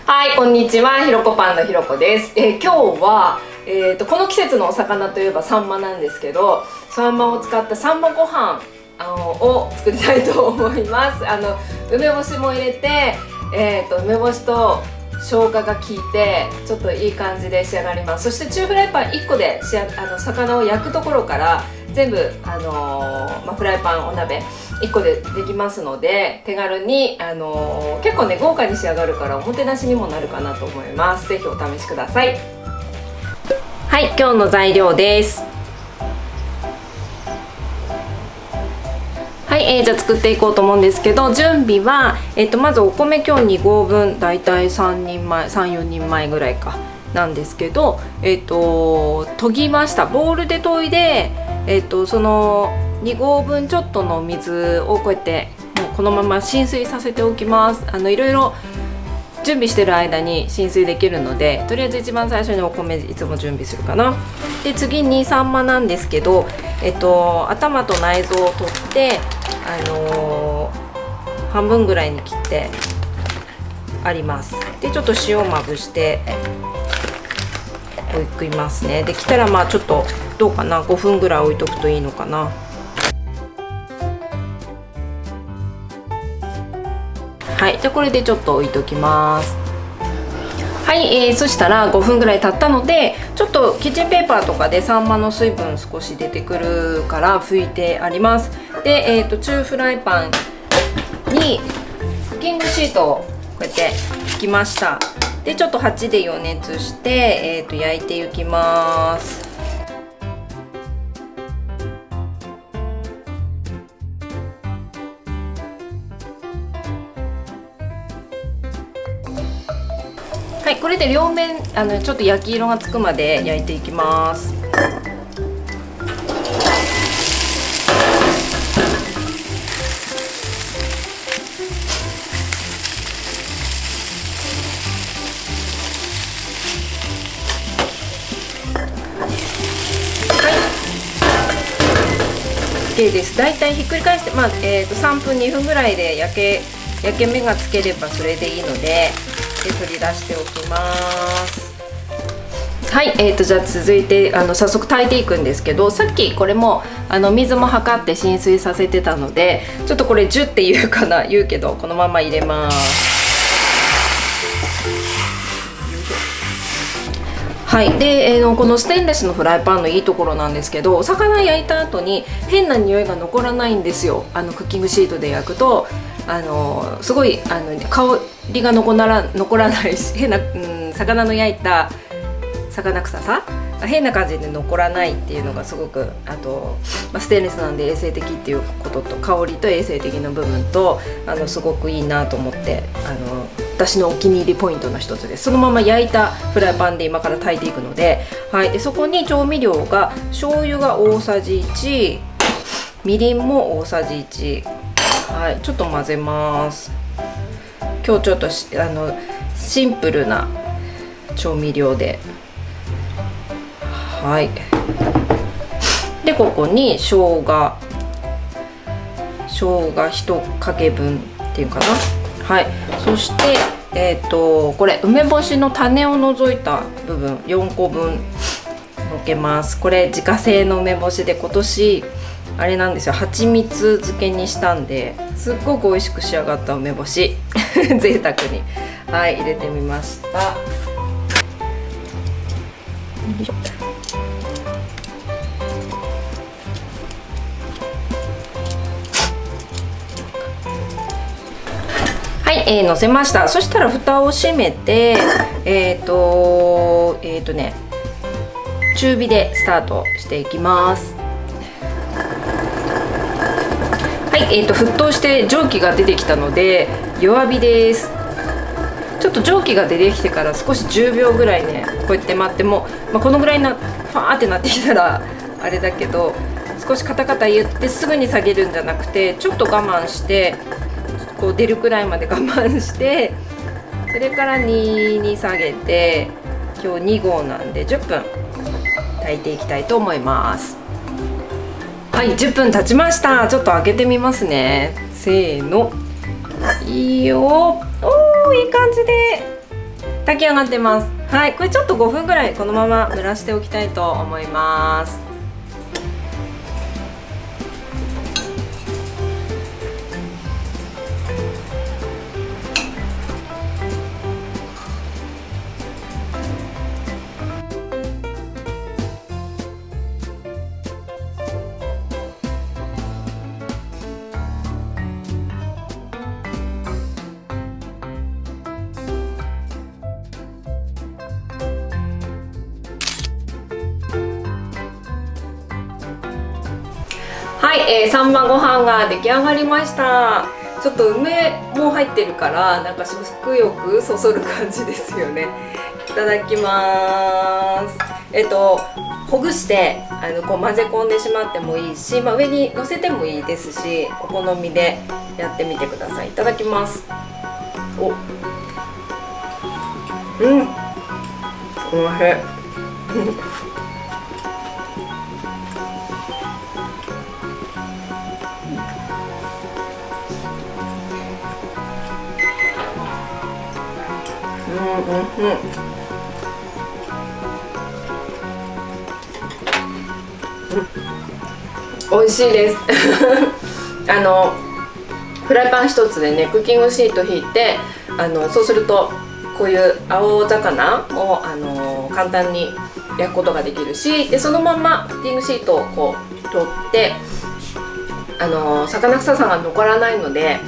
はい、こんにちは。ひろこパンのひろこです。今日は、この季節のお魚といえばサンマなんですけど、サンマを使ったサンマご飯を作りたいと思います。梅干しも入れて、梅干しと生姜が効いてちょっといい感じで仕上がります。そして中フライパン1個で魚を焼くところから全部、フライパンお鍋1個でできますので、手軽に、結構ね豪華に仕上がるからおもてなしにもなるかなと思います。ぜひお試しください。はい、今日の材料です。はい、じゃあ作っていこうと思うんですけど、準備は、まずお米今日2合分、だいたい3、4人前ぐらいかなんですけど、研ぎました。ボウルで研いで、その2合分ちょっとの水をこうやってもうこのまま浸水させておきます。いろいろ準備してる間に浸水できるので、とりあえず一番最初にお米いつも準備するかな。で次にサンマなんですけど、頭と内臓を取って、半分ぐらいに切ってあります。でちょっと塩をまぶして置いますね。できたらまあちょっとどうかな、5分ぐらい置いとくといいのかな。はい、じゃあこれでちょっと置いときます。はい、そしたら5分ぐらい経ったので、ちょっとキッチンペーパーとかでサンマの水分少し出てくるから拭いてあります。で、中フライパンにクッキングシートをこうやって敷きました。でちょっと8で予熱して、焼いていきます。はい、これで両面ちょっと焼き色がつくまで焼いていきます。OK です。だいたいひっくり返して、3分2分ぐらいで焼け目がつければそれでいいので、取り出しておきます。はい、じゃあ続いて早速炊いていくんですけど、さっきこれも水も測って浸水させてたので、ちょっとこれ10って言うけどこのまま入れます。はい、で、このステンレスのフライパンのいいところなんですけど、お魚焼いた後に変な匂いが残らないんですよ。クッキングシートで焼くとすごい香りが残らないし、変な、魚の焼いた魚臭さ変な感じで残らないっていうのがすごく、あと、ステンレスなんで衛生的っていうことと、香りと衛生的な部分とすごくいいなと思って、私のお気に入りポイントの一つです。そのまま焼いたフライパンで今から炊いていくので、はい、でそこに調味料が醤油が大さじ1、みりんも大さじ1、はい、ちょっと混ぜます。今日ちょっとシンプルな調味料で、はい、でここに生姜1かけ分っていうかな。はい、そしてこれ梅干しの種を除いた部分4個分のけます。これ自家製の梅干しで今年あれなんですよ、蜂蜜漬けにしたんで、すっごく美味しく仕上がった梅干し贅沢に、はい、入れてみました。はい、乗せました。そしたら蓋を閉めて、中火でスタートしていきます。はい、沸騰して蒸気が出てきたので弱火です。ちょっと蒸気が出てきてから少し10秒ぐらいね、こうやって待っても、このぐらいファーってなってきたらあれだけど、少しカタカタ言ってすぐに下げるんじゃなくて、ちょっと我慢してこう出るくらいまで我慢して、それから2に下げて、今日2合なんで10分炊いていきたいと思います。はい、10分経ちました。ちょっと開けてみますね。せーの。いいよ。おー、いい感じで炊き上がってます。はい、これちょっと5分ぐらいこのまま蒸らしておきたいと思います。はい、サンマご飯が出来上がりました。ちょっと梅も入ってるからなんか食欲そそる感じですよね。いただきます。ほぐしてこう混ぜ込んでしまってもいいし、上に乗せてもいいですし、お好みでやってみてください。いただきます。お、うん、おいしい。美味しいですフライパン一つでねクッキングシート引いてそうするとこういう青魚を簡単に焼くことができるし、でそのままクッキングシートをこう取って魚臭さが残らないので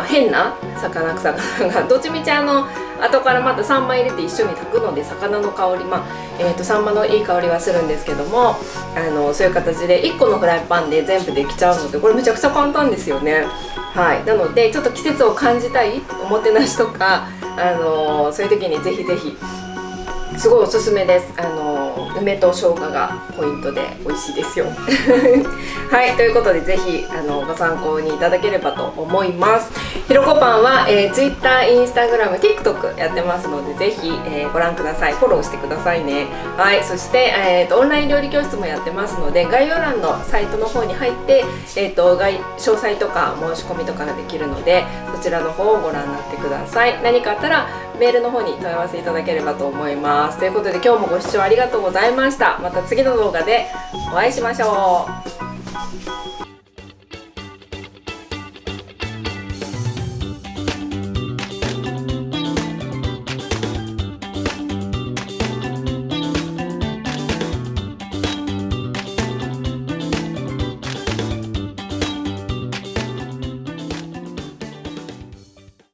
変な魚臭さがどっちみち後からまたサンマ入れて一緒に炊くので魚の香り、サンマのいい香りはするんですけどもそういう形で1個のフライパンで全部できちゃうのでこれめちゃくちゃ簡単ですよね。はい、なのでちょっと季節を感じたいおもてなしとかそういう時にぜひぜひすごいおすすめです。梅と生姜がポイントで美味しいですよはい、ということでぜひご参考にいただければと思います。ひろこパンは、Twitter、Instagram、TikTok やってますのでぜひ、ご覧ください。フォローしてくださいね。はい、そして、オンライン料理教室もやってますので概要欄のサイトの方に入って、詳細とか申し込みとかができるのでそちらの方をご覧になってください。何かあったらメールの方に問い合わせいただければと思います。ということで今日もご視聴ありがとうございました。また次の動画でお会いしましょう。